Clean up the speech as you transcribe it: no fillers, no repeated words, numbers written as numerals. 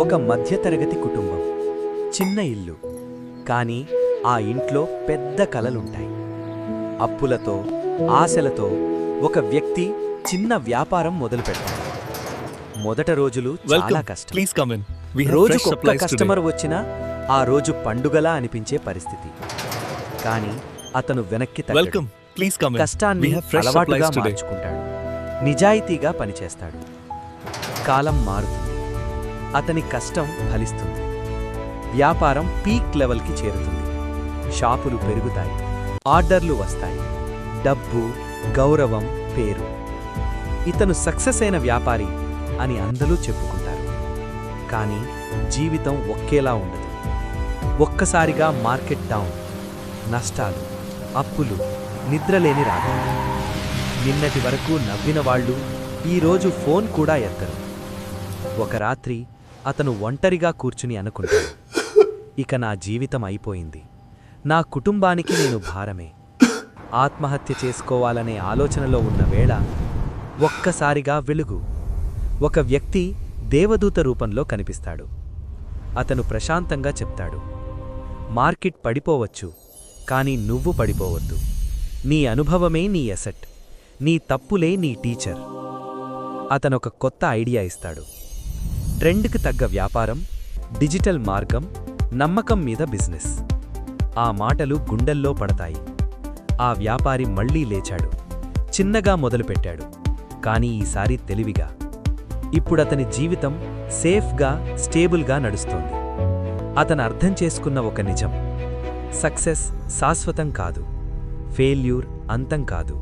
ఒక మధ్యతరగతి కుటుంబం. చిన్న ఇల్లు, కానీ ఆ ఇంట్లో పెద్ద కలలుంటాయి. అప్పులతో, ఆశలతో ఒక వ్యక్తి చిన్న వ్యాపారం మొదలుపెడతాడు. మొదట రోజులు చాలా కష్టం. రోజుకొక్క కస్టమర్ వచ్చినా ఆ రోజు పండుగలా అనిపించే పరిస్థితి. కానీ అతను వెనక్కి తగ్గడు. కష్టాన్ని అలవాటుగా మార్చుకుంటాడు. నిజాయితీగా పనిచేస్తాడు. కాలం మారుతుంది. అతని కష్టం ఫలిస్తుంది. వ్యాపారం పీక్ లెవెల్కి చేరుతుంది. షాపులు పెరుగుతాయి. ఆర్డర్లు వస్తాయి. డబ్బు, గౌరవం, పేరు. ఇతను సక్సెస్ అయిన వ్యాపారి అని అందరూ చెప్పుకుంటారు. కానీ జీవితం ఒకేలా ఉండదు. ఒక్కసారిగా మార్కెట్ డౌన్, నష్టాలు, అప్పులు, నిద్రలేని రాత్రులు. నిన్నటి వరకు నవ్విన వాళ్ళు ఈరోజు ఫోన్ కూడా ఎత్తరు. ఒక రాత్రి అతను ఒంటరిగా కూర్చుని అనుకుంటాడు, ఇక నా జీవితం అయిపోయింది. నా కుటుంబానికి నేను భారమే. ఆత్మహత్య చేసుకోవాలనే ఆలోచనలో ఉన్న వేళ ఒక్కసారిగా వెలుగు. ఒక వ్యక్తి దేవదూత రూపంలో కనిపిస్తాడు. అతను ప్రశాంతంగా చెప్తాడు, మార్కెట్ పడిపోవచ్చు, కానీ నువ్వు పడిపోవద్దు. నీ అనుభవమే నీ ఎసెట్. నీ తప్పులే నీ టీచర్. అతనొక కొత్త ఐడియా ఇస్తాడు. ట్రెండ్కి తగ్గ వ్యాపారం, డిజిటల్ మార్గం, నమ్మకం మీద బిజినెస్. ఆ మాటలు గుండెల్లో పడతాయి. ఆ వ్యాపారి మళ్లీ లేచాడు. చిన్నగా మొదలుపెట్టాడు, కానీ ఈసారి తెలివిగా. ఇప్పుడతని జీవితం సేఫ్గా, స్టేబుల్గా నడుస్తోంది. అతను అర్థం చేసుకున్న ఒక నిజం: సక్సెస్ శాశ్వతం కాదు, ఫెయిల్యూర్ అంతం కాదు.